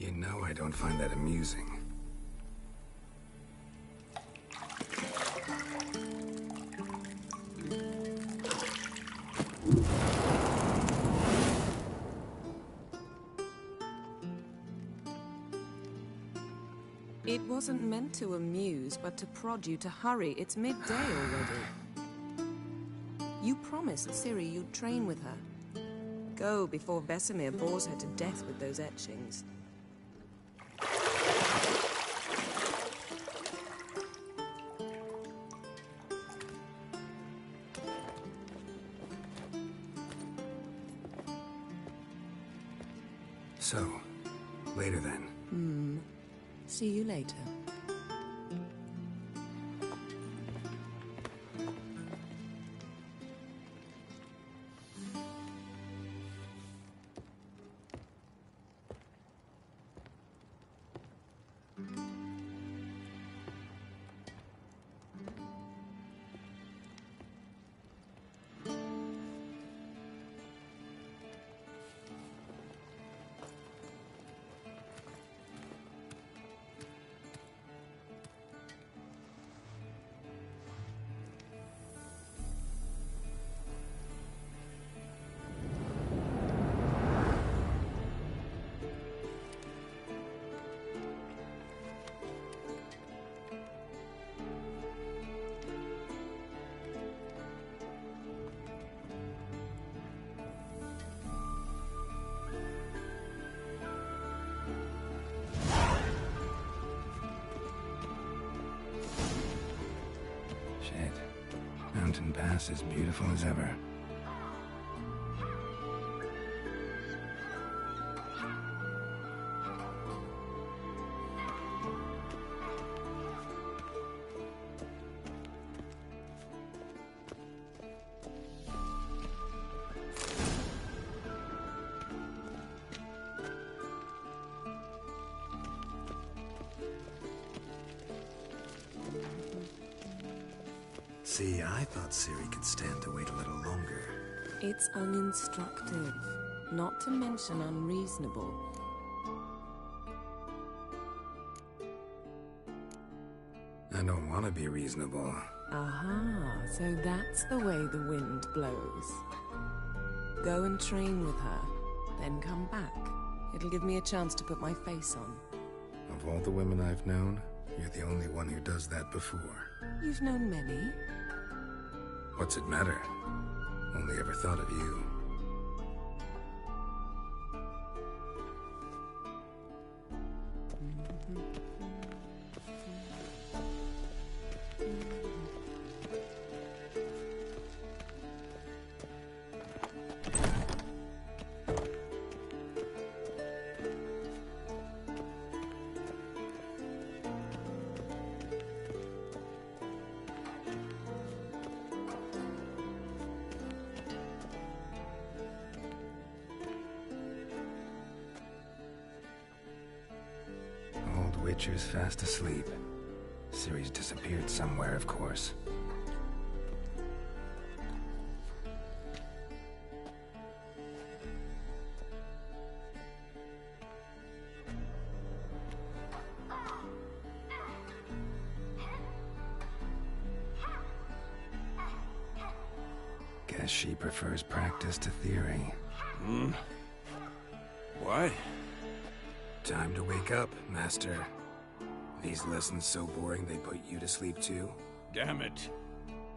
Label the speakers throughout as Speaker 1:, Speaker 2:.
Speaker 1: You know I don't find that amusing.
Speaker 2: It wasn't meant to amuse, but to prod you to hurry. It's midday already. You promised Ciri you'd train with her. Go before Vesemir bores her to death with those etchings.
Speaker 1: So, later then.
Speaker 2: See you later.
Speaker 1: Mountain Pass as beautiful as ever. See, I thought Ciri could stand to wait a little longer.
Speaker 2: It's uninstructive, not to mention unreasonable.
Speaker 1: I don't want to be reasonable.
Speaker 2: Aha, so that's the way the wind blows. Go and train with her, then come back. It'll give me a chance to put my face on.
Speaker 1: Of all the women I've known, you're the only one who does that before.
Speaker 2: You've known many.
Speaker 1: What's it matter? Only ever thought of you. Witcher's fast asleep. Ciri's disappeared somewhere, of course. Guess she prefers practice to theory.
Speaker 3: What?
Speaker 1: Time to wake up, Master. These lessons so boring they put you to sleep too?
Speaker 3: Damn it.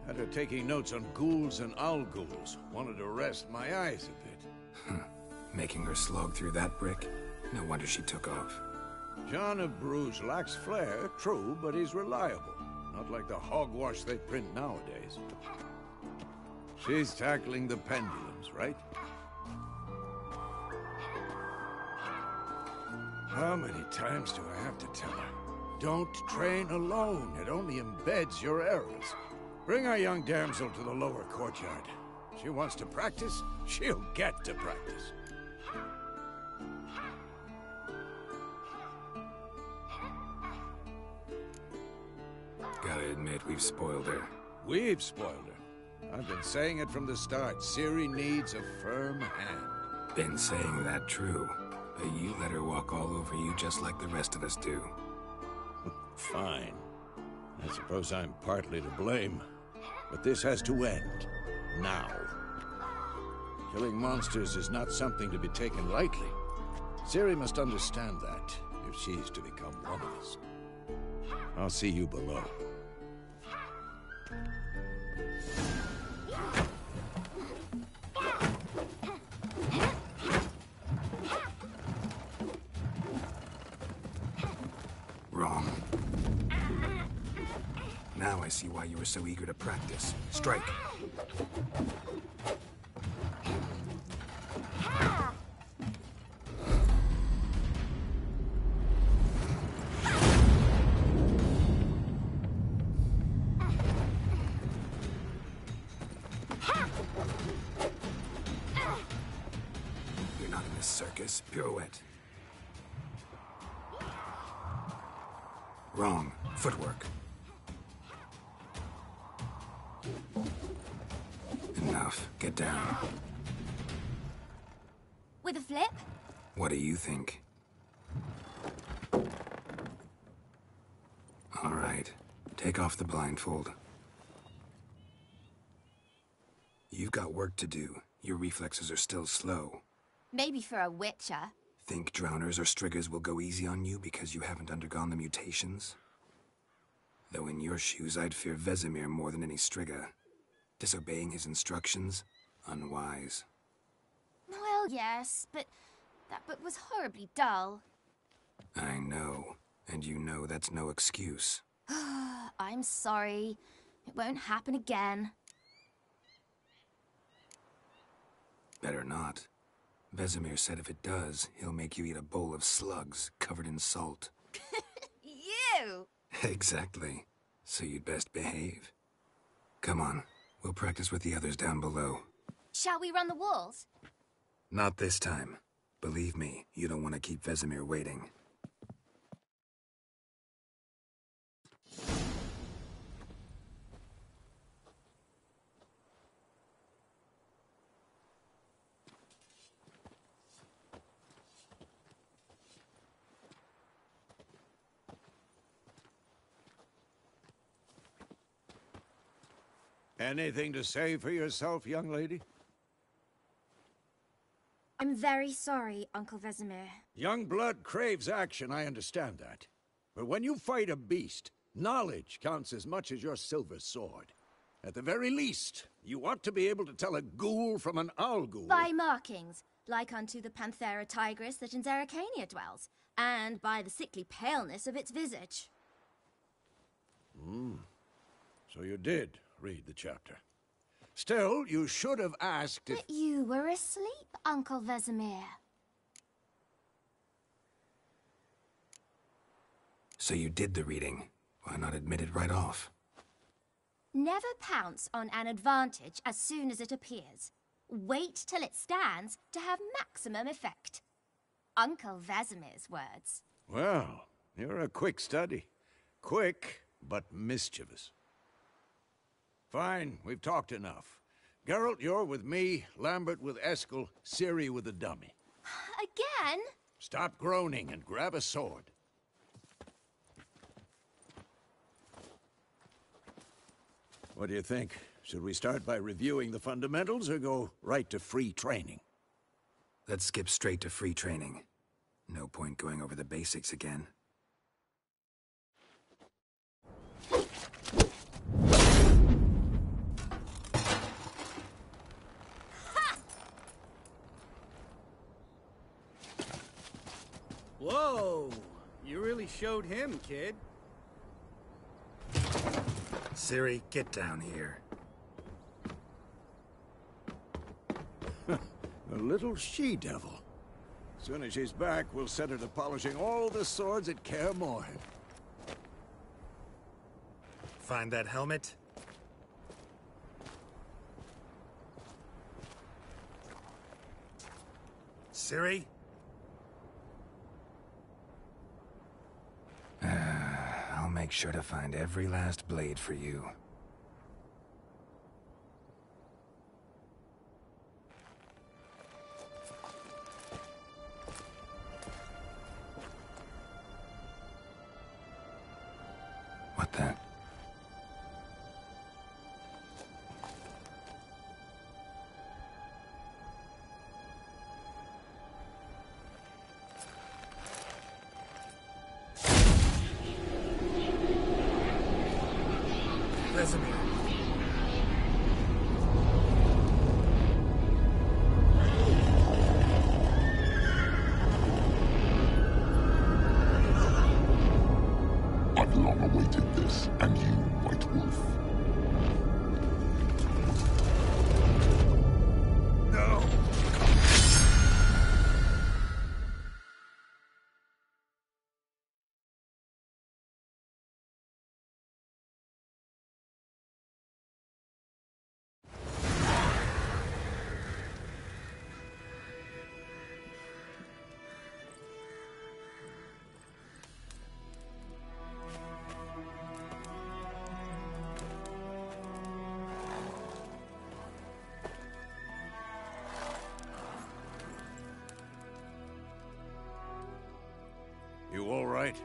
Speaker 3: Had her taking notes on ghouls and owl-ghouls. Wanted to rest my eyes a bit.
Speaker 1: Making her slog through that brick? No wonder she took off.
Speaker 3: John of Bruges lacks flair, true, but he's reliable. Not like the hogwash they print nowadays. She's tackling the pendulums, right? How many times do I have to tell her? Don't train alone. It only embeds your errors. Bring our young damsel to the lower courtyard. She wants to practice, she'll get to practice.
Speaker 1: Gotta admit, we've spoiled her.
Speaker 3: We've spoiled her. I've been saying it from the start. Ciri needs a firm hand.
Speaker 1: Been saying that true. But you let her walk all over you just like the rest of us do.
Speaker 3: Fine. I suppose I'm partly to blame. But this has to end. Now. Killing monsters is not something to be taken lightly. Ciri must understand that, if she's to become one of us. I'll see you below.
Speaker 1: Wrong. Now I see why you were so eager to practice. Strike. You're not in this circus. Pirouette. Wrong. Footwork. Enough. Get down.
Speaker 4: With a flip?
Speaker 1: What do you think? All right. Take off the blindfold. You've got work to do. Your reflexes are still slow.
Speaker 4: Maybe for a witcher.
Speaker 1: Think drowners or striggers will go easy on you because you haven't undergone the mutations? Though in your shoes, I'd fear Vesemir more than any strigger. Disobeying his instructions? Unwise.
Speaker 4: Well, yes, but that book was horribly dull.
Speaker 1: I know. And you know that's no excuse.
Speaker 4: I'm sorry. It won't happen again.
Speaker 1: Better not. Vesemir said if it does, he'll make you eat a bowl of slugs covered in salt.
Speaker 4: You!
Speaker 1: Exactly. So you'd best behave. Come on. We'll practice with the others down below.
Speaker 4: Shall we run the walls?
Speaker 1: Not this time. Believe me, you don't want to keep Vesemir waiting.
Speaker 3: Anything to say for yourself, young lady?
Speaker 4: I'm very sorry, Uncle Vesemir.
Speaker 3: Young blood craves action, I understand that. But when you fight a beast, knowledge counts as much as your silver sword. At the very least, you ought to be able to tell a ghoul from an owl ghoul.
Speaker 4: By markings, like unto the Panthera tigris that in Zerrikania dwells, and by the sickly paleness of its visage.
Speaker 3: So you did read the chapter. Still, you should have asked if...
Speaker 4: But you were asleep, Uncle Vesemir.
Speaker 1: So you did the reading. Why not admit it right off?
Speaker 4: Never pounce on an advantage as soon as it appears. Wait till it stands to have maximum effect. Uncle Vesemir's words.
Speaker 3: Well, you're a quick study. Quick, but mischievous. Fine, we've talked enough. Geralt, you're with me, Lambert with Eskel, Ciri with the dummy.
Speaker 4: Again?
Speaker 3: Stop groaning and grab a sword. What do you think? Should we start by reviewing the fundamentals or go right to free training?
Speaker 1: Let's skip straight to free training. No point going over the basics again.
Speaker 5: Whoa! You really showed him, kid.
Speaker 1: Ciri, get down here.
Speaker 3: A little she-devil. Soon as she's back, we'll set her to polishing all the swords at Kaer Morhen.
Speaker 1: Find that helmet? Ciri? I'll make sure to find every last blade for you. got that. Vesemir.
Speaker 6: I've long awaited this, and you, White Wolf.
Speaker 3: No! You all right?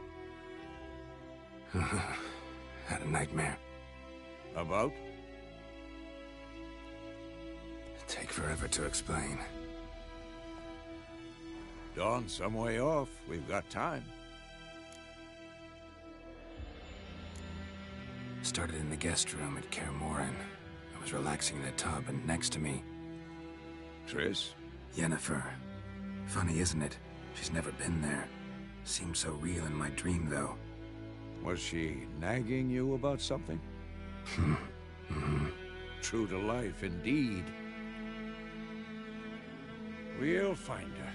Speaker 1: Had a nightmare.
Speaker 3: About?
Speaker 1: Take forever to explain.
Speaker 3: Dawn's some way off. We've got time.
Speaker 1: Started in the guest room at Kaer Morhen. I was relaxing in a tub, and next to me,
Speaker 3: Triss?
Speaker 1: Yennefer. Funny, isn't it? She's never been there. Seemed so real in my dream, though.
Speaker 3: Was she nagging you about something? True to life, indeed. We'll find her.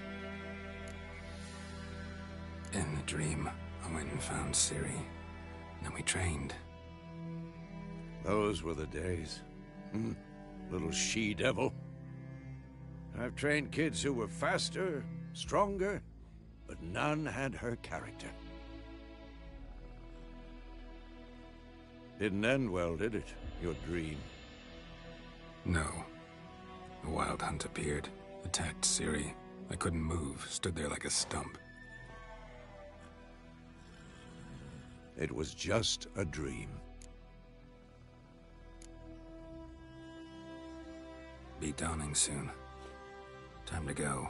Speaker 1: In the dream, I went and found Ciri. Then we trained.
Speaker 3: Those were the days. Little she-devil. I've trained kids who were faster, stronger, but none had her character. Didn't end well, did it? Your dream?
Speaker 1: No. A wild hunt appeared, attacked Ciri. I couldn't move, stood there like a stump.
Speaker 3: It was just a dream.
Speaker 1: Be dawning soon. Time to go.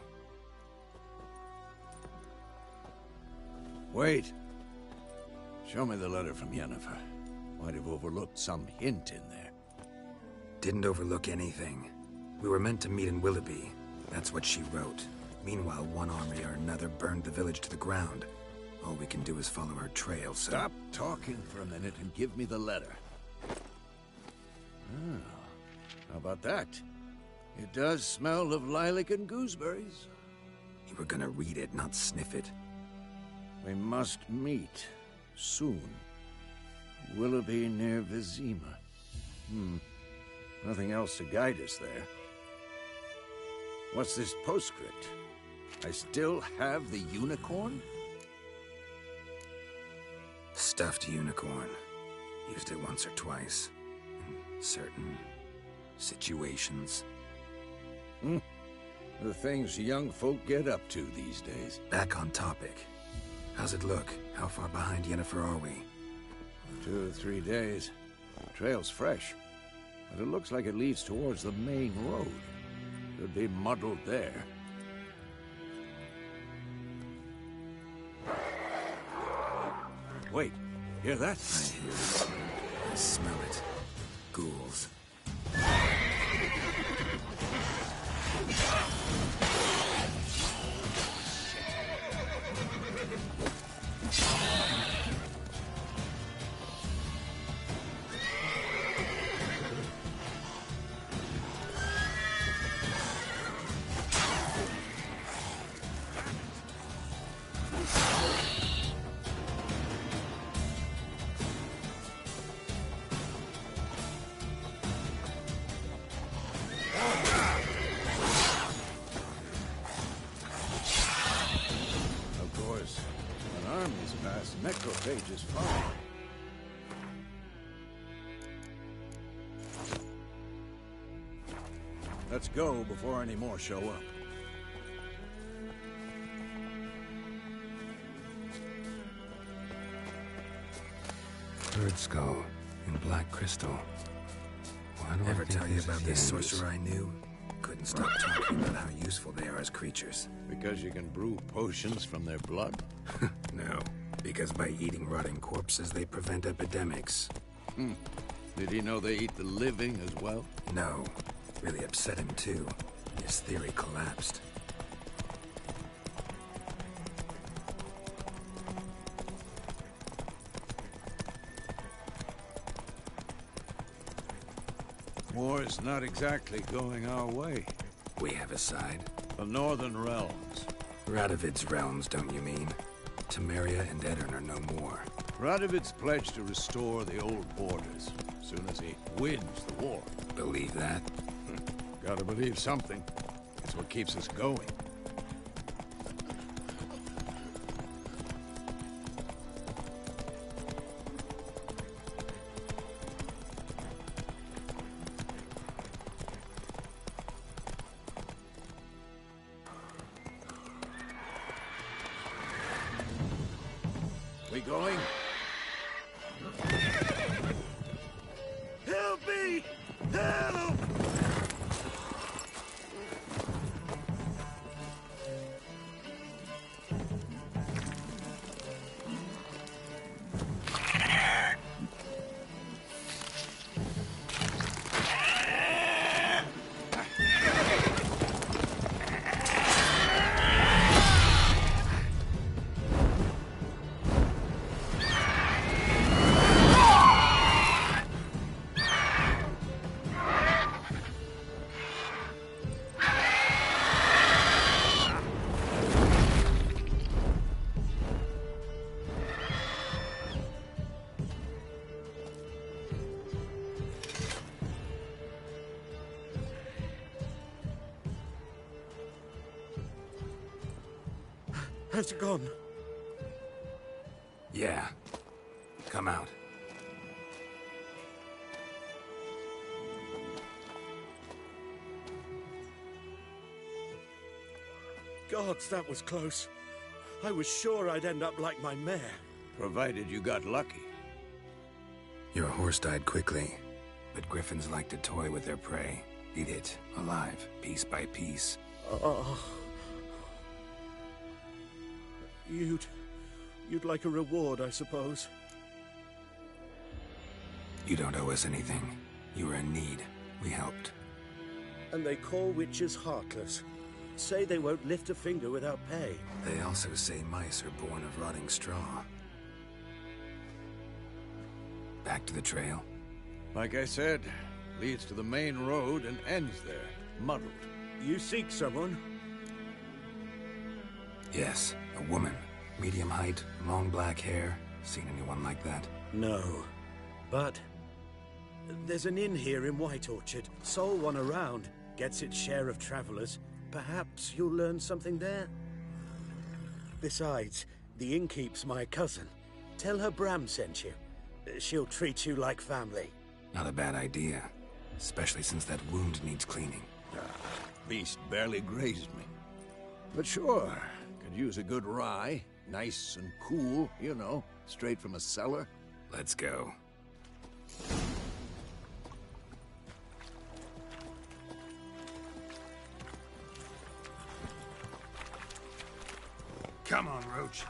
Speaker 3: Wait. Show me the letter from Yennefer. Might have overlooked some hint in there.
Speaker 1: Didn't overlook anything. We were meant to meet in Willoughby. That's what she wrote. Meanwhile, one army or another burned the village to the ground. All we can do is follow her trail, so...
Speaker 3: Stop talking for a minute and give me the letter. Ah, how about that? It does smell of lilac and gooseberries.
Speaker 1: You were gonna read it, not sniff it.
Speaker 3: We must meet. Soon. Willoughby near Vizima. Nothing else to guide us there. What's this postscript? I still have the unicorn?
Speaker 1: Stuffed unicorn. Used it once or twice. In certain situations.
Speaker 3: The things young folk get up to these days.
Speaker 1: Back on topic. How's it look? How far behind Yennefer are we?
Speaker 3: 2 or 3 days. The trail's fresh, but it looks like it leads towards the main road. Could be muddled there. Wait, hear that?
Speaker 1: I hear it. I smell it. Ghouls.
Speaker 3: Necrophages follow. Let's go before any more show up.
Speaker 1: bird skull in black crystal. Why do
Speaker 7: Ever
Speaker 1: I think
Speaker 7: tell you
Speaker 1: this
Speaker 7: about
Speaker 1: is
Speaker 7: this
Speaker 1: Yang's?
Speaker 7: sorcerer I knew? Couldn't stop talking about how useful they are as creatures.
Speaker 3: Because you can brew potions from their blood?
Speaker 7: No, because by eating rotting corpses, they prevent epidemics.
Speaker 3: Did he know they eat the living as well?
Speaker 7: No, really upset him too. His theory collapsed.
Speaker 3: War's not exactly going our way.
Speaker 7: We have a side.
Speaker 3: The Northern Realms.
Speaker 7: Radovid's realms, don't you mean? Temeria and Edirn are no more.
Speaker 3: Radovid's pledged to restore the old borders, as soon as he wins the war.
Speaker 7: Believe that?
Speaker 3: Gotta believe something. It's what keeps us going. We going? Help me! Help!
Speaker 8: Has it gone?
Speaker 7: Yeah. Come out.
Speaker 8: Gods, that was close. I was sure I'd end up like my mare.
Speaker 3: Provided you got lucky.
Speaker 7: Your horse died quickly, but griffins like to toy with their prey. Eat it, alive, piece by piece.
Speaker 8: You'd like a reward, I suppose.
Speaker 7: You don't owe us anything. You were in need. We helped.
Speaker 8: And they call witches heartless. Say they won't lift a finger without pay.
Speaker 7: They also say mice are born of rotting straw. Back to the trail?
Speaker 3: Like I said, leads to the main road and ends there, muddled.
Speaker 8: You seek someone?
Speaker 7: Yes, a woman. Medium height, long black hair. Seen anyone like that?
Speaker 8: No. But there's an inn here in White Orchard. Sole one around. Gets its share of travelers. Perhaps you'll learn something there? Besides, the innkeep's my cousin. Tell her Bram sent you. She'll treat you like family.
Speaker 7: Not a bad idea. Especially since that wound needs cleaning.
Speaker 3: Beast barely grazed me. But sure, could use a good rye. Nice and cool, you know, straight from a cellar.
Speaker 7: Let's go.
Speaker 1: Come on, Roach.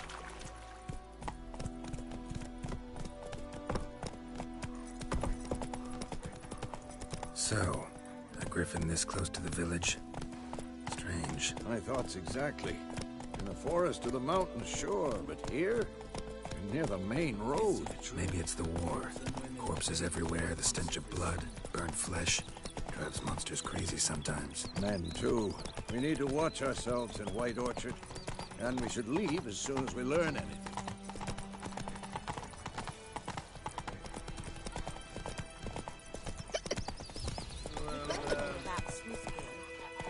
Speaker 7: So, a griffin this close to the village? Strange.
Speaker 3: My thoughts exactly. In the forest or the mountains, sure, but here? Near the main road.
Speaker 7: Maybe it's the war. Corpses everywhere, the stench of blood, burnt flesh. Drives monsters crazy sometimes.
Speaker 3: Men, too. We need to watch ourselves in White Orchard. And we should leave as soon as we learn anything.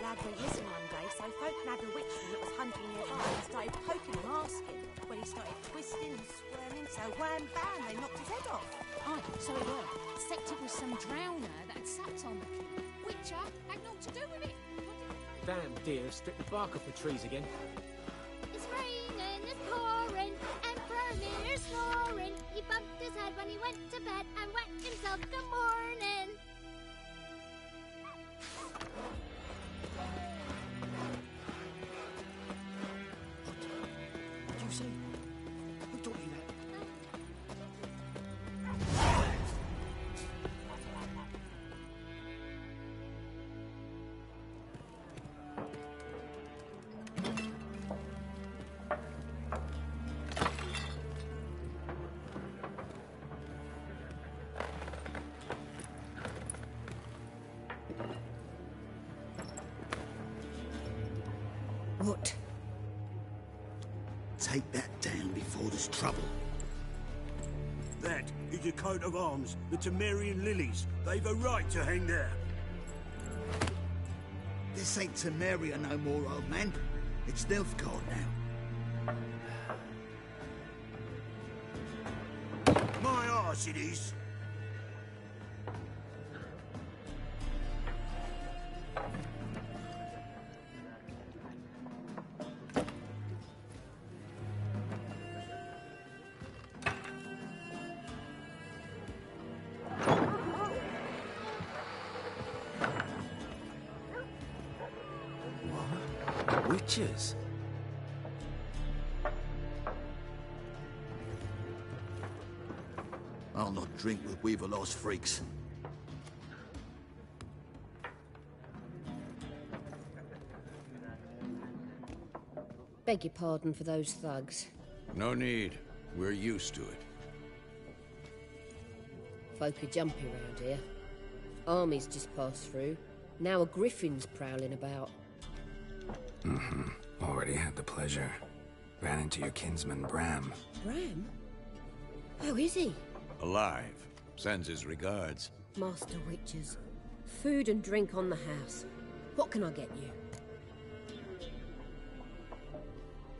Speaker 9: Lad went missing one day, so folk nabbed a witchman that was hunting nearby and started poking him, asking. When he started twisting and squirming, so wham bam, they knocked his head off.
Speaker 10: Oh, so it was. Except it was some drowner that had sapped on the key. Witcher had naught to do with it.
Speaker 11: Damn deer, stripped the bark off the trees again.
Speaker 10: It's raining, it's pouring, Emperor Mirror's snoring. He bumped his head when he went to
Speaker 4: bed and wet himself good morning.
Speaker 3: What do you say? Who taught you that?
Speaker 2: What?
Speaker 12: Take that down before there's trouble.
Speaker 8: That is a coat of arms, the Temerian lilies. They've a right to hang there.
Speaker 12: This ain't Temeria no more, old man. It's Nilfgaard now.
Speaker 8: My arse it is.
Speaker 7: Witches?
Speaker 12: I'll not drink with Weaverlost freaks.
Speaker 13: Beg your pardon for those thugs.
Speaker 3: No need. We're used to it.
Speaker 13: Folk are jumpy round here. Armies just passed through. Now a griffin's prowling about.
Speaker 7: Mm-hmm. Already had the pleasure. Ran into your kinsman, Bram.
Speaker 13: Bram? How is he?
Speaker 3: Alive. Sends his regards.
Speaker 13: Master Witches. Food and drink on the house. What can I get you?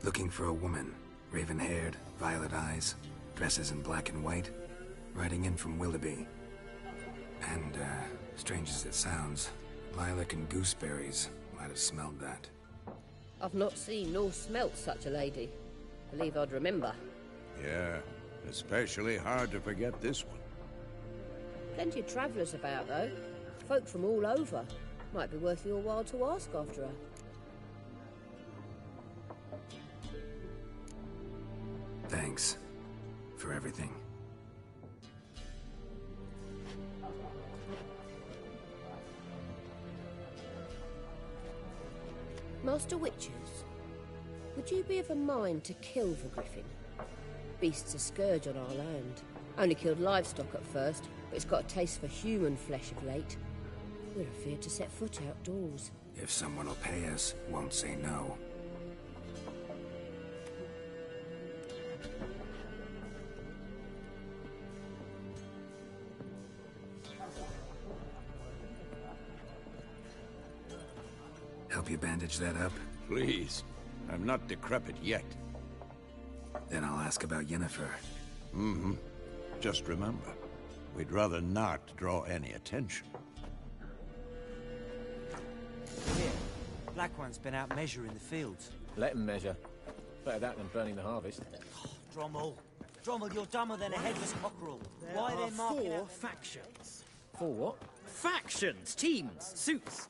Speaker 7: Looking for a woman. Raven-haired, violet eyes, dresses in black and white. Riding in from Willoughby. And, strange as it sounds, Lilac and Gooseberries might have smelled that.
Speaker 13: I've not seen nor smelt such a lady. Believe I'd remember.
Speaker 3: Yeah, especially hard to forget this one.
Speaker 13: Plenty of travellers about, though. Folk from all over. Might be worth your while to ask after her.
Speaker 7: Thanks. For everything.
Speaker 13: Master Witches, would you be of a mind to kill the griffin? Beast's a scourge on our land. Only killed livestock at first, but it's got a taste for human flesh of late. We're afeard to set foot outdoors.
Speaker 7: If someone will pay us, won't say no. Help you bandage that up?
Speaker 3: Please. I'm not decrepit yet.
Speaker 7: Then I'll ask about Yennefer.
Speaker 3: Mm-hmm. Just remember, we'd rather not draw any attention.
Speaker 14: Here, Black One's been out measuring the fields.
Speaker 11: Let him measure. Better that than burning the harvest.
Speaker 14: Oh, Drommel. Drommel, you're dumber than a headless cockerel. Why
Speaker 5: There
Speaker 14: are they marking
Speaker 5: four
Speaker 14: out...
Speaker 5: factions.
Speaker 11: For what?
Speaker 5: Factions! Teams! Suits!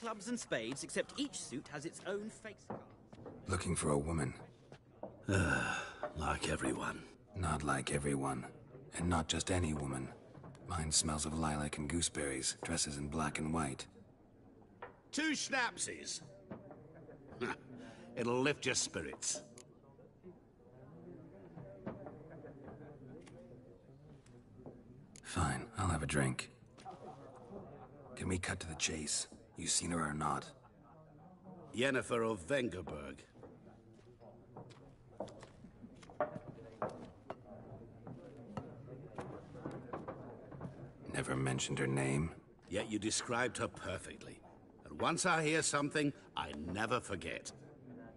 Speaker 5: Clubs and spades, except each suit has its own face card.
Speaker 7: Looking for a woman.
Speaker 12: Like everyone.
Speaker 7: Not like everyone. And not just any woman.
Speaker 1: Mine smells of lilac and gooseberries, dresses in black and white.
Speaker 15: 2 schnapsies. It'll lift your spirits.
Speaker 1: Fine, I'll have a drink. Can we cut to the chase? You seen her or not?
Speaker 15: Yennefer of Vengerberg.
Speaker 1: Never mentioned her name.
Speaker 15: Yet you described her perfectly. And once I hear something, I never forget.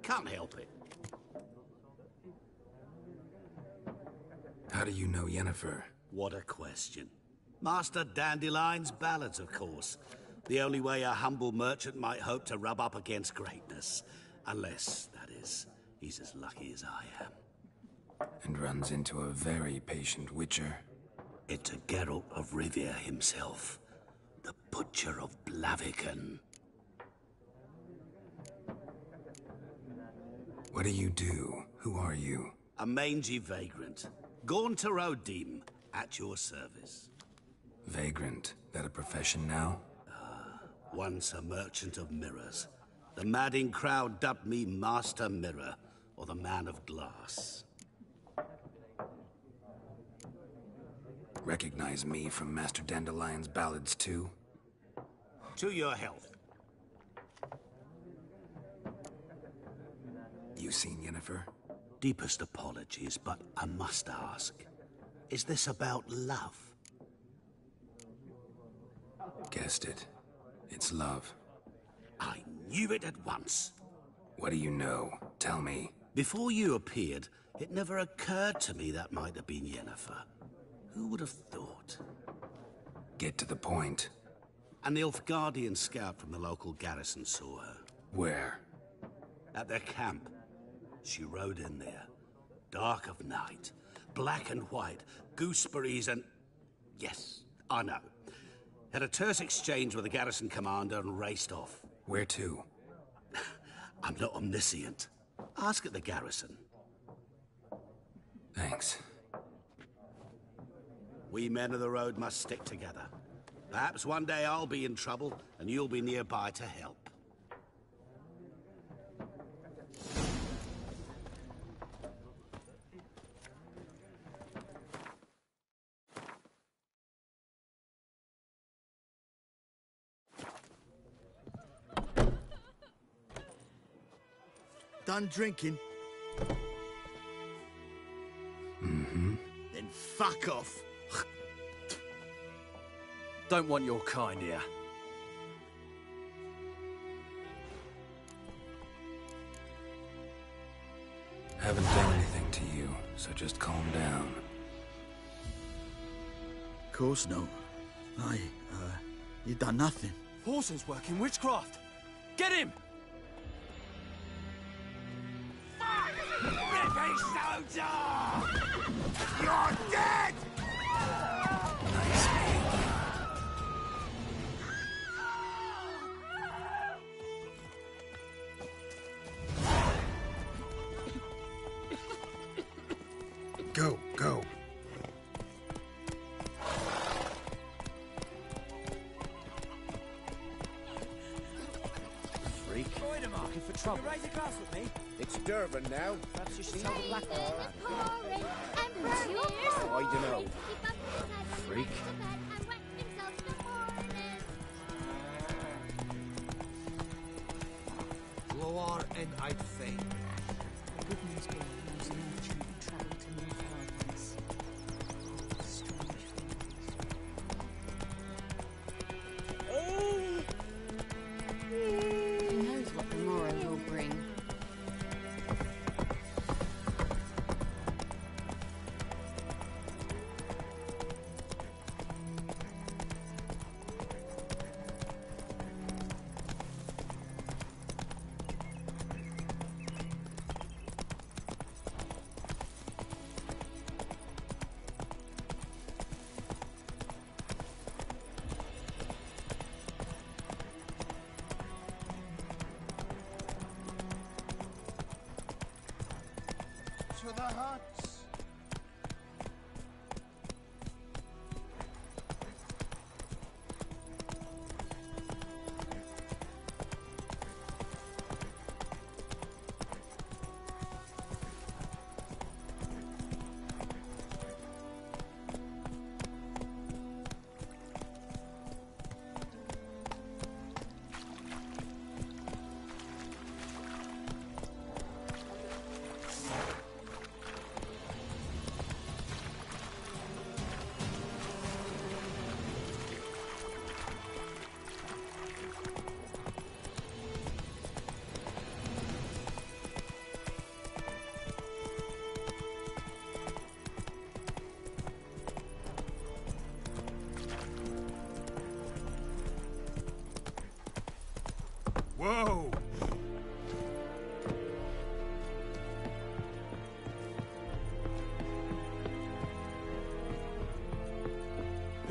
Speaker 15: Can't help it.
Speaker 1: How do you know Yennefer?
Speaker 15: What a question. Master Dandelion's ballads, of course. The only way a humble merchant might hope to rub up against greatness. Unless, that is, he's as lucky as I am.
Speaker 1: And runs into a very patient witcher.
Speaker 15: It's a Geralt of Rivia himself. The Butcher of Blaviken.
Speaker 1: What do you do? Who are you?
Speaker 15: A mangy vagrant. Gaunter Odim, at your service.
Speaker 1: Vagrant. That a profession now?
Speaker 15: Once a merchant of mirrors. The madding crowd dubbed me Master Mirror, or the Man of Glass.
Speaker 1: Recognize me from Master Dandelion's ballads too?
Speaker 15: To your health.
Speaker 1: You seen Yennefer?
Speaker 15: Deepest apologies, but I must ask. Is this about love?
Speaker 1: Guessed it. It's love.
Speaker 15: I knew it at once.
Speaker 1: What do you know? Tell me.
Speaker 15: Before you appeared, it never occurred to me that might have been Yennefer. Who would have thought?
Speaker 1: Get to the point.
Speaker 15: An Nilfgaardian scout from the local garrison saw her.
Speaker 1: Where?
Speaker 15: At their camp. She rode in there. Dark of night. Black and white. Gooseberries and... Yes, I know. Had a terse exchange with the garrison commander and raced off.
Speaker 1: Where to?
Speaker 15: I'm not omniscient. Ask at the garrison.
Speaker 1: Thanks.
Speaker 15: We men of the road must stick together. Perhaps one day I'll be in trouble, and you'll be nearby to help.
Speaker 12: Done drinking?
Speaker 1: Mm-hmm.
Speaker 12: Then fuck off.
Speaker 16: Don't want your kind here.
Speaker 1: Haven't done anything to you, so just calm down.
Speaker 12: Of course not. You done nothing.
Speaker 16: Paulson's working witchcraft. Get him!
Speaker 15: Rippy soldier! You're dead!
Speaker 1: Nice man. Go, go.
Speaker 14: Freak.
Speaker 5: Avoid him, Mark, for trouble. Raise a glass with me.
Speaker 11: It's Durban now.
Speaker 5: Perhaps you should tell the black one.
Speaker 11: I don't know. Freak.
Speaker 14: Lower and I'd faint.
Speaker 10: Goodman's been using merchant trouble to move hardness. Strange things. Who knows what the morrow will bring?
Speaker 3: To the huts.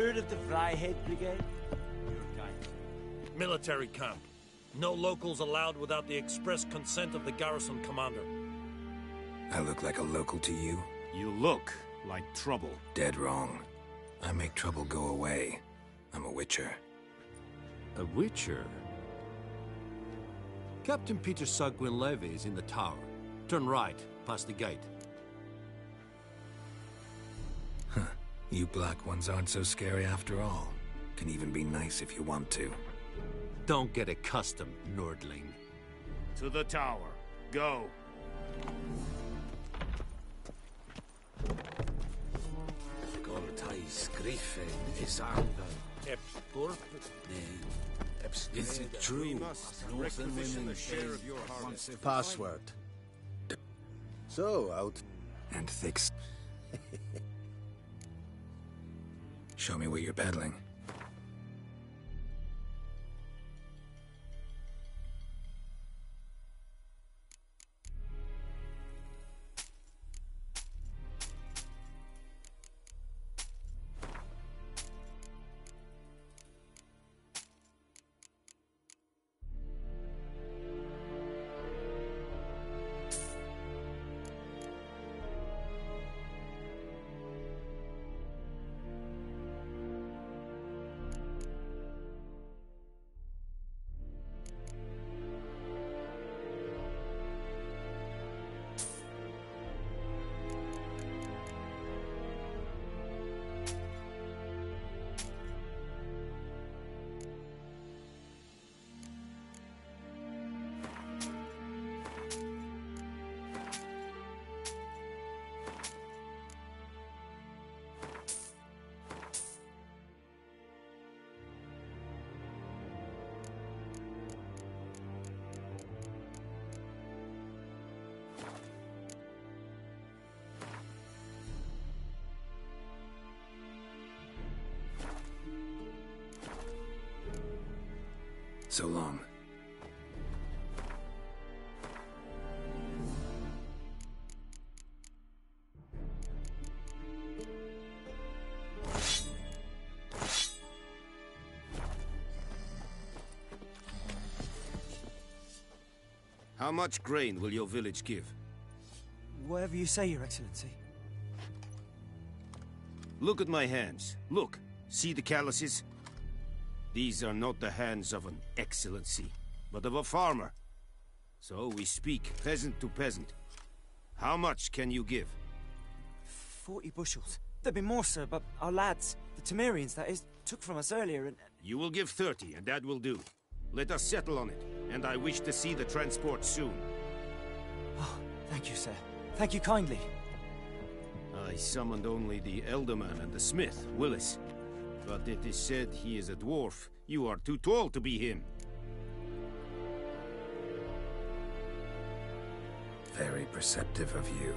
Speaker 14: Heard of the Flyhead Brigade?
Speaker 17: Military camp. No locals allowed without the express consent of the garrison commander.
Speaker 1: I look like a local to you?
Speaker 18: You look like trouble.
Speaker 1: Dead wrong. I make trouble go away. I'm a witcher.
Speaker 18: A witcher? Captain Peter Sagwin Levy is in the tower. Turn right, past the gate.
Speaker 1: Huh. You black ones aren't so scary after all. Can even be nice if you want to.
Speaker 18: Don't get accustomed, Nordling.
Speaker 17: To the tower. Go.
Speaker 1: Is it true?
Speaker 12: Password. So, out.
Speaker 1: And thick. Show me what you're peddling. So long.
Speaker 18: How much grain will your village give?
Speaker 14: Whatever you say, Your Excellency.
Speaker 18: Look at my hands. Look. See the calluses? These are not the hands of an excellency, but of a farmer. So we speak peasant to peasant. How much can you give?
Speaker 14: 40 bushels. There'd be more, sir, but our lads, the Temerians, that is, took from us earlier and...
Speaker 18: You will give 30, and that will do. Let us settle on it, and I wish to see the transport soon.
Speaker 14: Oh, thank you, sir. Thank you kindly.
Speaker 18: I summoned only the Elderman and the smith, Willis. But it is said he is a dwarf. You are too tall to be him.
Speaker 1: Very perceptive of you.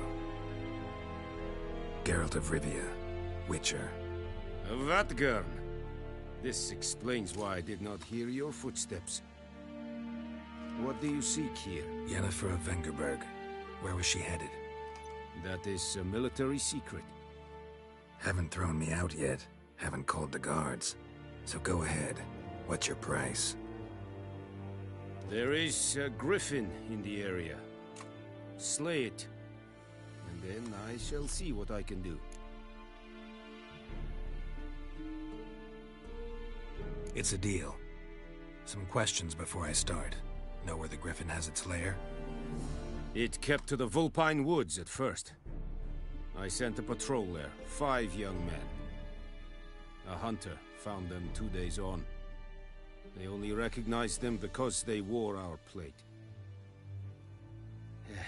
Speaker 1: Geralt of Rivia, Witcher.
Speaker 18: Vatgern. This explains why I did not hear your footsteps. What do you seek here?
Speaker 1: Yennefer of Vengerberg. Where was she headed?
Speaker 18: That is a military secret.
Speaker 1: Haven't thrown me out yet. Haven't called the guards. So go ahead. What's your price?
Speaker 18: There is a griffin in the area. Slay it. And then I shall see what I can do.
Speaker 1: It's a deal. Some questions before I start. Know where the griffin has its lair?
Speaker 18: It kept to the Vulpine Woods at first. I sent a patrol there, 5 young men. A hunter found them 2 days on. They only recognized them because they wore our plate.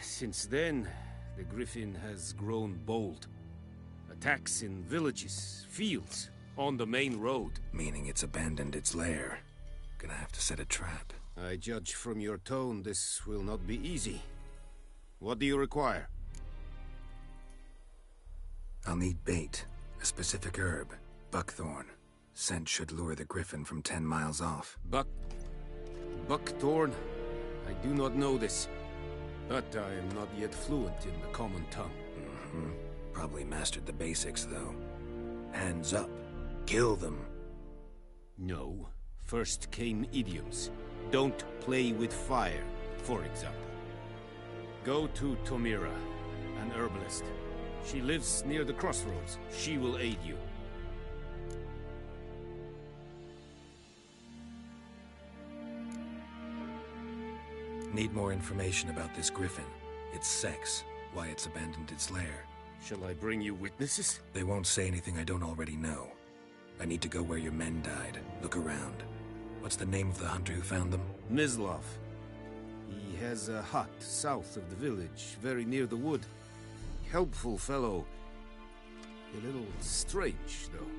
Speaker 18: Since then, the griffin has grown bold. Attacks in villages, fields, on the main road.
Speaker 1: Meaning it's abandoned its lair. Gonna have to set a trap.
Speaker 18: I judge from your tone this will not be easy. What do you require?
Speaker 1: I'll need bait. A specific herb. Buckthorn. Scent should lure the griffin from 10 miles off.
Speaker 18: Buckthorn? I do not know this. But I am not yet fluent in the common tongue.
Speaker 1: Probably mastered the basics, though. Hands up. Kill them.
Speaker 18: No. First came idioms. Don't play with fire, for example. Go to Tomira, an herbalist. She lives near the crossroads. She will aid you.
Speaker 1: Need more information about this griffin. Its sex, why it's abandoned its lair.
Speaker 18: Shall I bring you witnesses?
Speaker 1: They won't say anything I don't already know. I need to go where your men died. Look around. What's the name of the hunter who found them?
Speaker 18: Mislav. He has a hut south of the village, very near the wood. Helpful fellow. A little strange, though.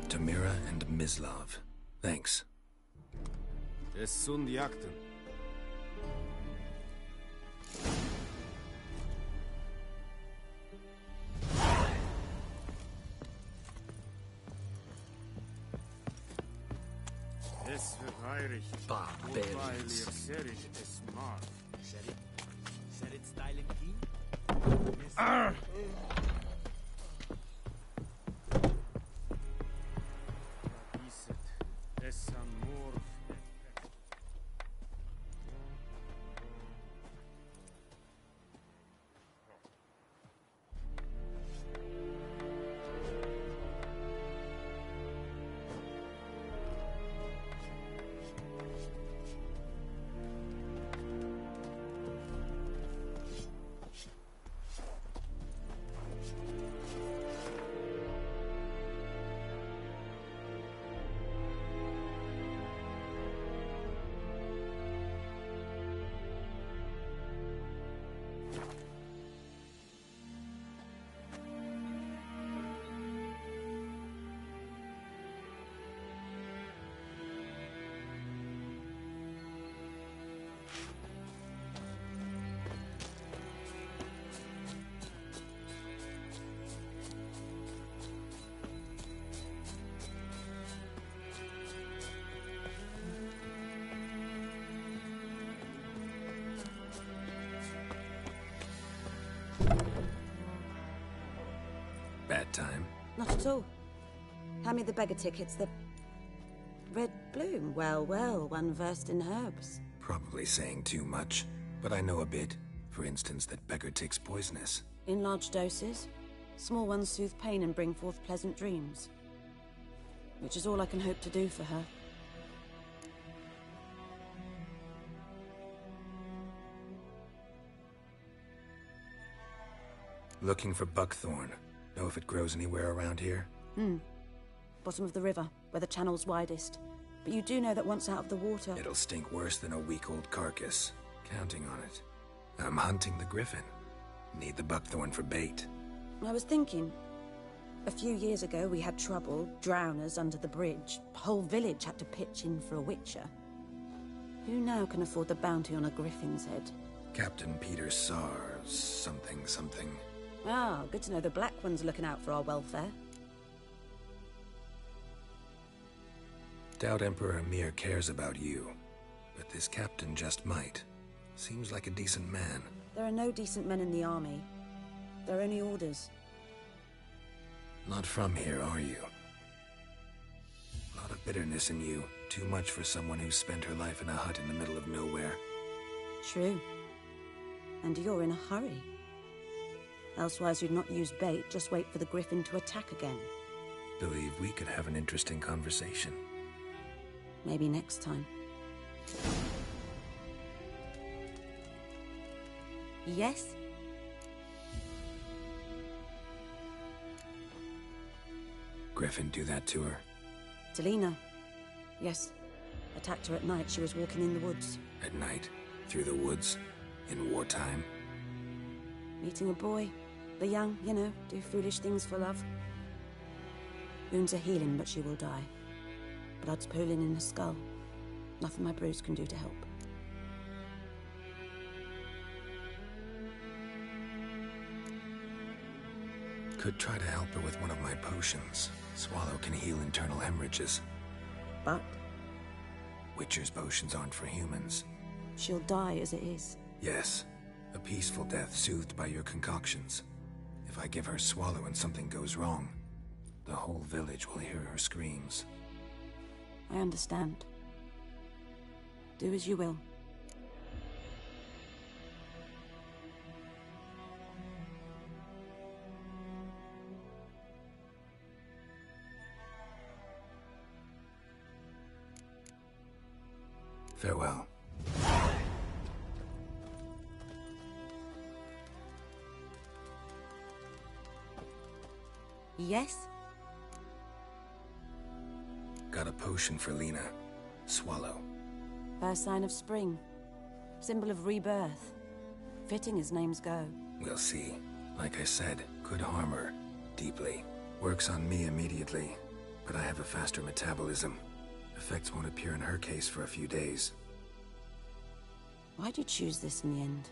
Speaker 1: Tomira and Mislav. Thanks.
Speaker 18: Es sunt jakten. Es verheiligt.
Speaker 1: Barbarians.
Speaker 5: Said it's styling key?
Speaker 1: Bad time?
Speaker 9: Not at all. Hand me the beggar tickets, the... Red bloom. Well, well, one versed in herbs.
Speaker 1: Probably saying too much, but I know a bit. For instance, that beggar tick's poisonous.
Speaker 9: In large doses. Small ones soothe pain and bring forth pleasant dreams. Which is all I can hope to do for her.
Speaker 1: Looking for buckthorn. Know if it grows anywhere around here?
Speaker 9: Bottom of the river, where the channel's widest. But you do know that once out of the water...
Speaker 1: It'll stink worse than a week-old carcass. Counting on it. I'm hunting the griffin. Need the buckthorn for bait.
Speaker 9: I was thinking... A few years ago we had trouble, drowners under the bridge. The whole village had to pitch in for a witcher. Who now can afford the bounty on a griffin's head?
Speaker 1: Captain Peter Sar... something.
Speaker 9: Ah, good to know the Black One's looking out for our welfare.
Speaker 1: Doubt Emperor Emir cares about you. But this captain just might. Seems like a decent man.
Speaker 9: There are no decent men in the army. There are only orders.
Speaker 1: Not from here, are you? A lot of bitterness in you. Too much for someone who spent her life in a hut in the middle of nowhere.
Speaker 9: True. And you're in a hurry. Elsewise you'd not use bait, just wait for the griffin to attack again.
Speaker 1: Believe we could have an interesting conversation.
Speaker 9: Maybe next time. Yes?
Speaker 1: Griffin do that to her?
Speaker 9: Delina. Yes. Attacked her at night. She was walking in the woods.
Speaker 1: At night? Through the woods? In wartime?
Speaker 9: Meeting a boy. The young, you know, do foolish things for love. Wounds are healing, but she will die. Blood's pooling in her skull. Nothing my bruise can do to help.
Speaker 1: Could try to help her with one of my potions. Swallow can heal internal hemorrhages.
Speaker 9: But?
Speaker 1: Witcher's potions aren't for humans.
Speaker 9: She'll die as it is.
Speaker 1: Yes. A peaceful death soothed by your concoctions. If I give her Swallow and something goes wrong, the whole village will hear her screams.
Speaker 9: I understand. Do as you will.
Speaker 1: Farewell.
Speaker 9: Yes?
Speaker 1: Got a potion for Lena. Swallow.
Speaker 9: First sign of spring. Symbol of rebirth. Fitting as names go.
Speaker 1: We'll see. Like I said, could harm her. Deeply. Works on me immediately, but I have a faster metabolism. Effects won't appear in her case for a few days.
Speaker 9: Why'd you choose this in the end?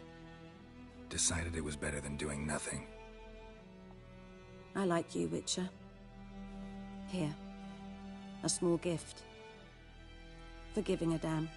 Speaker 1: Decided it was better than doing nothing.
Speaker 9: I like you, Witcher. Here. A small gift. For giving a damn.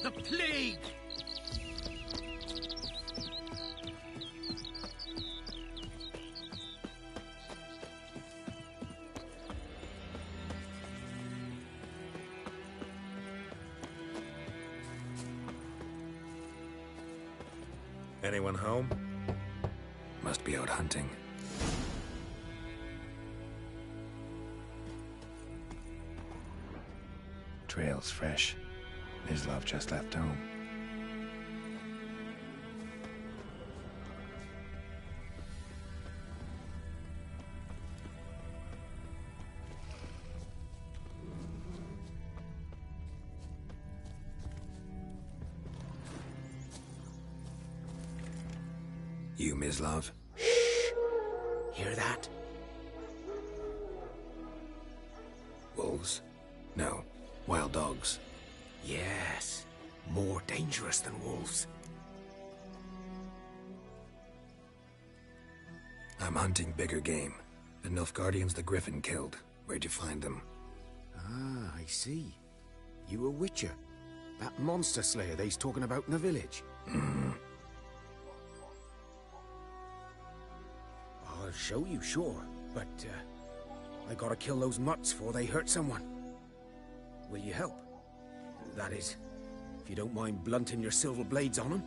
Speaker 15: The plague!
Speaker 19: Anyone home?
Speaker 1: Must be out hunting. Trail's fresh. Mislav just left home. You, Mislav?
Speaker 19: Hear that?
Speaker 1: Wolves? No. Wild dogs.
Speaker 19: Yes. More dangerous than wolves.
Speaker 1: I'm hunting bigger game. The Nilfgaardians the Griffin killed. Where'd you find them?
Speaker 19: Ah, I see. You a witcher. That monster slayer they's talking about in the village.
Speaker 1: Mm-hmm.
Speaker 19: I'll show you, sure. But, I gotta kill those mutts before they hurt someone. Will you help? That is, if you don't mind blunting your silver blades on them.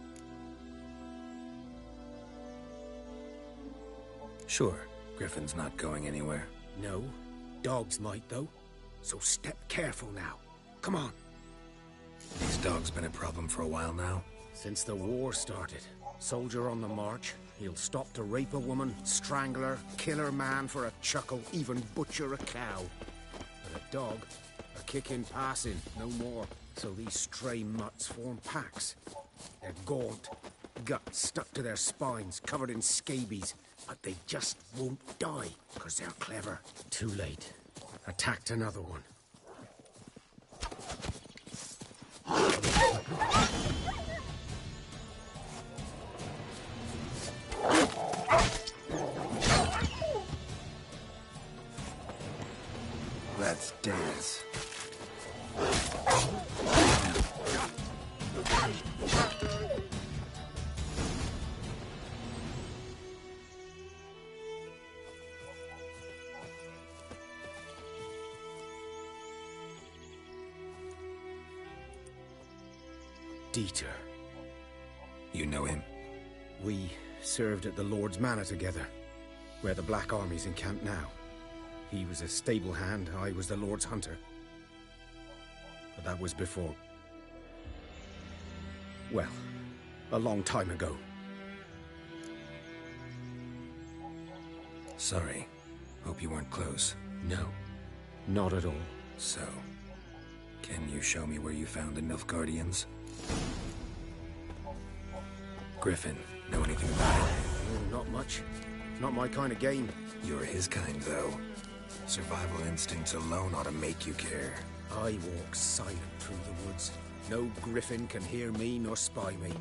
Speaker 1: Sure. Griffin's not going anywhere.
Speaker 19: No. Dogs might, though. So step careful now. Come on.
Speaker 1: These dogs been a problem for a while now?
Speaker 19: Since the war started. Soldier on the march, He'll stop to rape a woman, strangle her, kill her man for a chuckle, even butcher a cow. But a dog, a kicking passing, no more. So these stray mutts form packs. They're gaunt, guts stuck to their spines, covered in scabies. But they just won't die, because they're clever. Too late. Attacked another one.
Speaker 1: Let's dance.
Speaker 19: Dieter.
Speaker 1: You know him?
Speaker 19: We served at the Lord's Manor together, where the Black Army's encamped now. He was a stable hand, I was the Lord's hunter. But that was before... well, a long time ago.
Speaker 1: Sorry. Hope you weren't close.
Speaker 19: No, not at all.
Speaker 1: So, can you show me where you found the Nilfgaardians? Griffin, know anything about it?
Speaker 19: Oh, not much. Not my kind of game.
Speaker 1: You're his kind, though. Survival instincts alone ought to make you care.
Speaker 19: I walk silent through the woods. No griffin can hear me nor spy me.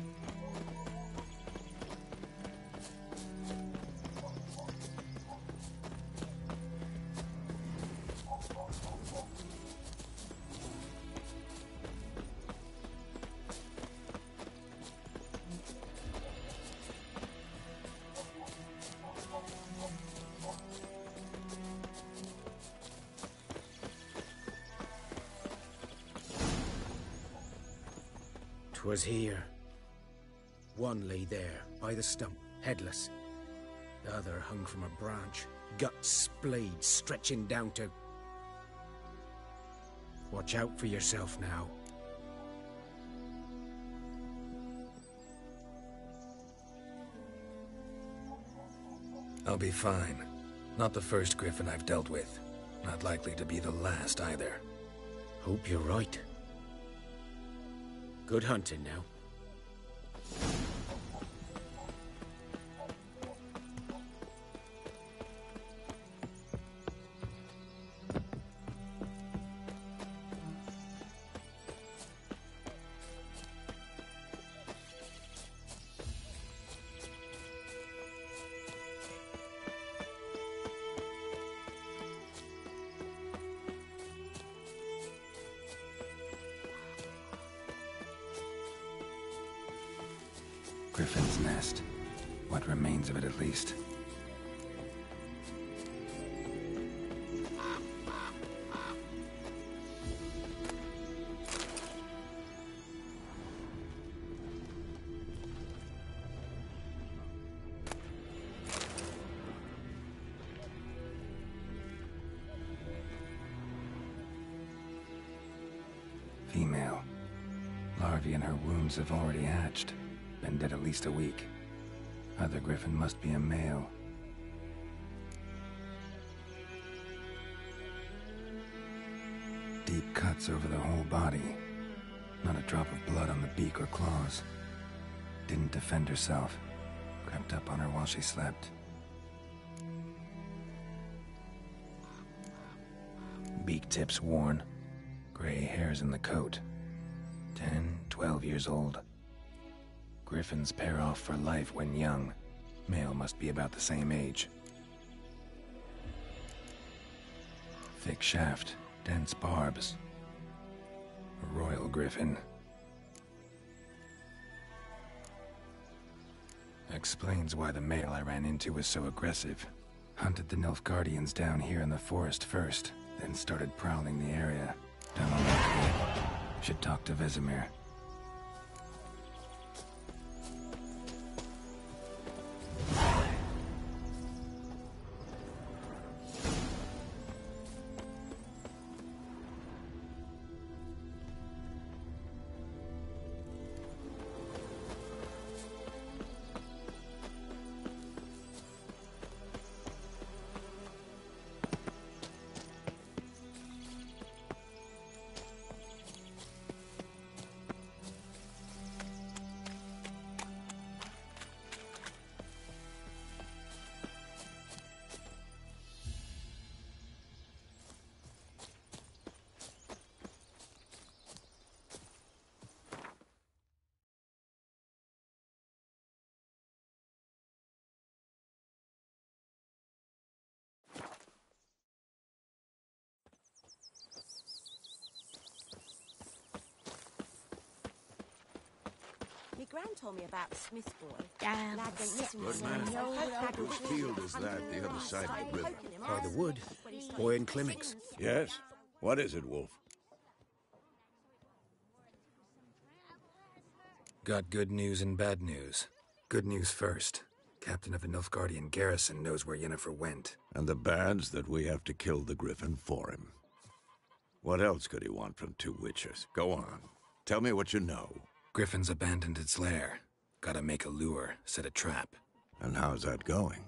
Speaker 19: Was here. One lay there, by the stump, headless. The other hung from a branch, guts splayed, stretching down to... Watch out for yourself now.
Speaker 1: I'll be fine. Not the first griffin I've dealt with. Not likely to be the last either.
Speaker 19: Hope you're right. Good hunting now.
Speaker 1: Griffin's nest. What remains of it, at least. Female. Larvae in her wombs have already hatched. Been dead at least a week. Other griffin must be a male. Deep cuts over the whole body. Not a drop of blood on the beak or claws. Didn't defend herself. Crept up on her while she slept. Beak tips worn. Gray hairs in the coat. 10, 12 years old. Griffins pair off for life when young. Male must be about the same age. Thick shaft, dense barbs. A royal griffin. Explains why the male I ran into was so aggressive. Hunted the Nilfgaardians down here in the forest first, then started prowling the area. Don't know what to do. Should talk to Vesemir.
Speaker 9: Gran told me about the Smith boy.
Speaker 4: Damn.
Speaker 9: Lad went missing
Speaker 3: Good
Speaker 9: recently,
Speaker 3: man.
Speaker 9: so Hope Lad
Speaker 3: Whose
Speaker 9: was
Speaker 3: field is that, the other side of the river?
Speaker 19: By the wood. Boy in Climmix.
Speaker 3: Yes? What is it, Wolf?
Speaker 1: Got good news and bad news. Good news first. Captain of a Nilfgaardian garrison knows where Yennefer went.
Speaker 3: And the bad's that we have to kill the Griffin for him. What else could he want from two witches? Go on. Tell me what you know.
Speaker 1: Griffin's abandoned its lair. Gotta make a lure, set a trap.
Speaker 3: And how's that going?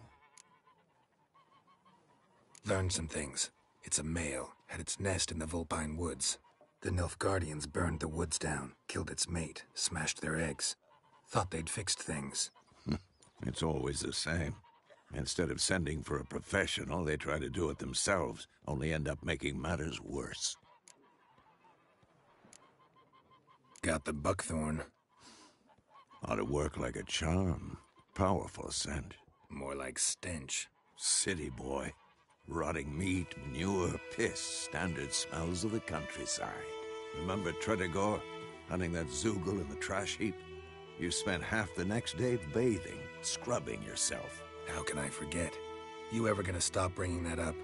Speaker 1: Learned some things. It's a male, had its nest in the Vulpine Woods. The Nilfgaardians burned the woods down, killed its mate, smashed their eggs. Thought they'd fixed things.
Speaker 3: It's always the same. Instead of sending for a professional, they try to do it themselves, only end up making matters worse.
Speaker 1: Got the buckthorn.
Speaker 3: Ought to work like a charm. Powerful scent.
Speaker 1: More like stench.
Speaker 3: City boy. Rotting meat, manure, piss, standard smells of the countryside. Remember Tredegor? Hunting that Zoogle in the trash heap? You spent half the next day bathing, scrubbing yourself.
Speaker 1: How can I forget? You ever gonna stop bringing that up?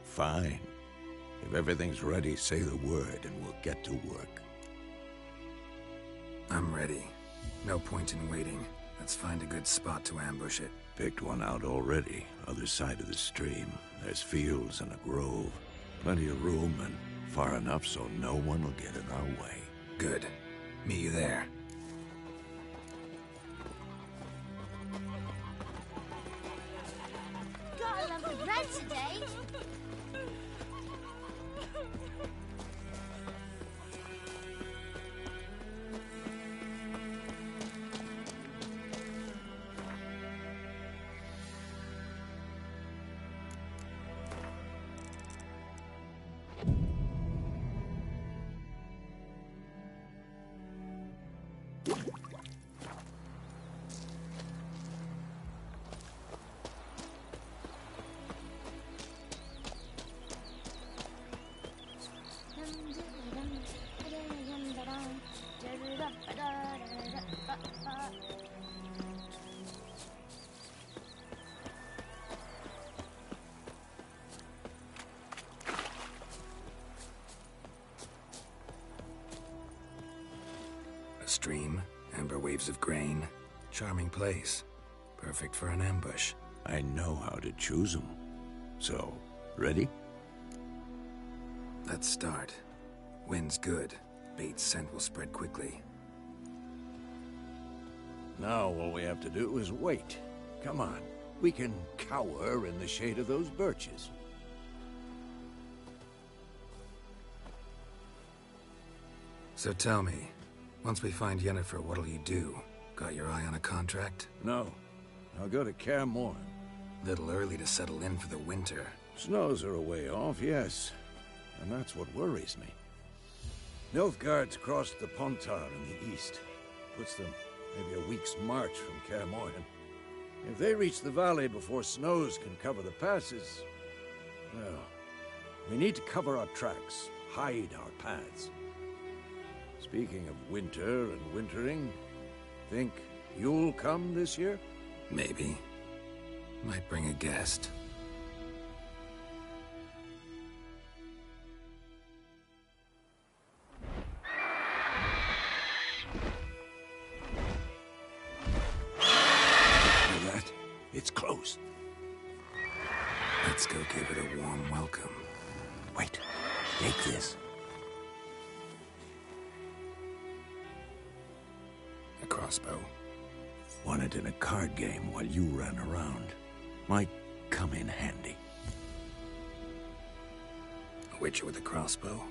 Speaker 3: Fine. If everything's ready, say the word and we'll get to work.
Speaker 1: I'm ready. No point in waiting. Let's find a good spot to ambush it.
Speaker 3: Picked one out already. Other side of the stream. There's fields and a grove. Plenty of room and far enough so no one will get in our way.
Speaker 1: Good. Meet you there.
Speaker 4: Got a lump of bread today.
Speaker 1: A stream, amber waves of grain. Charming place. Perfect for an ambush.
Speaker 3: I know how to choose them. So, ready?
Speaker 1: Let's start. Wind's good. Bait's scent will spread quickly.
Speaker 3: Now all we have to do is wait. Come on. We can cower in the shade of those birches.
Speaker 1: So tell me, once we find Yennefer, what'll you do? Got your eye on a contract?
Speaker 3: No. I'll go to Kaer Morhen.
Speaker 1: Little early to settle in for the winter.
Speaker 3: Snows are a way off, yes. And that's what worries me. Nilfgaard's crossed the Pontar in the east. Puts them maybe a week's march from Kaer Morhen. If they reach the valley before snows can cover the passes, well, we need to cover our tracks, hide our paths. Speaking of winter and wintering, think you'll come this year?
Speaker 1: Maybe. Might bring a guest.
Speaker 3: Hear that? It's close.
Speaker 1: Let's go give it a warm welcome.
Speaker 3: Wait. Take this.
Speaker 1: A crossbow.
Speaker 3: Won it in a card game while you ran around. Might come in handy.
Speaker 1: A witcher with a crossbow?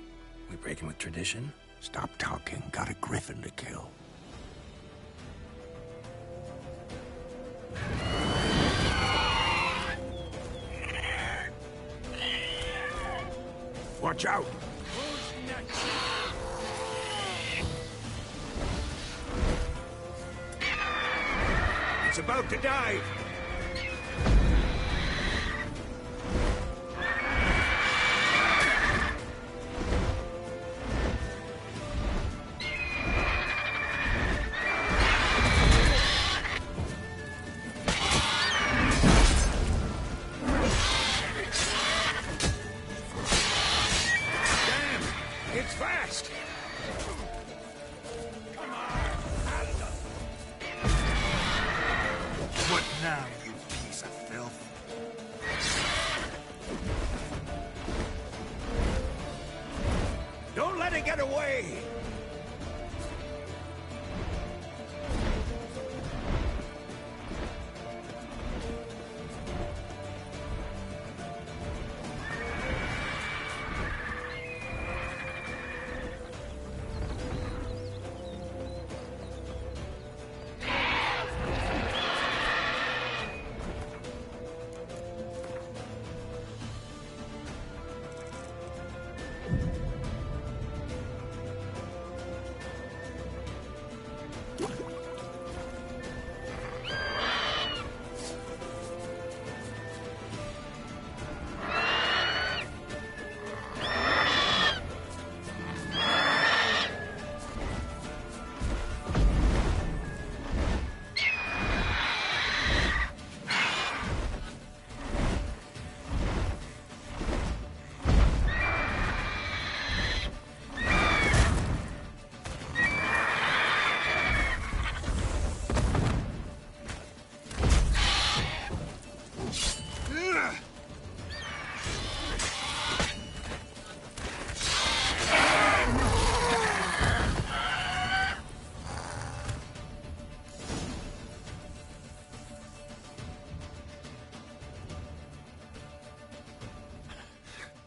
Speaker 1: We breaking with tradition?
Speaker 3: Stop talking. Got a griffin to kill. Watch out!
Speaker 17: Who's next?
Speaker 3: It's about to dive! Everybody get away!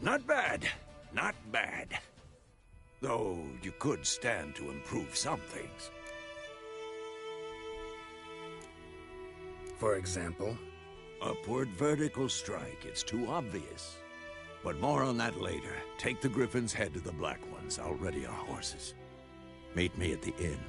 Speaker 3: Not bad. Not bad. Though you could stand to improve some things.
Speaker 1: For example?
Speaker 3: Upward vertical strike. It's too obvious. But more on that later. Take the Griffin's head to the Black Ones. I'll ready our horses. Meet me at the inn.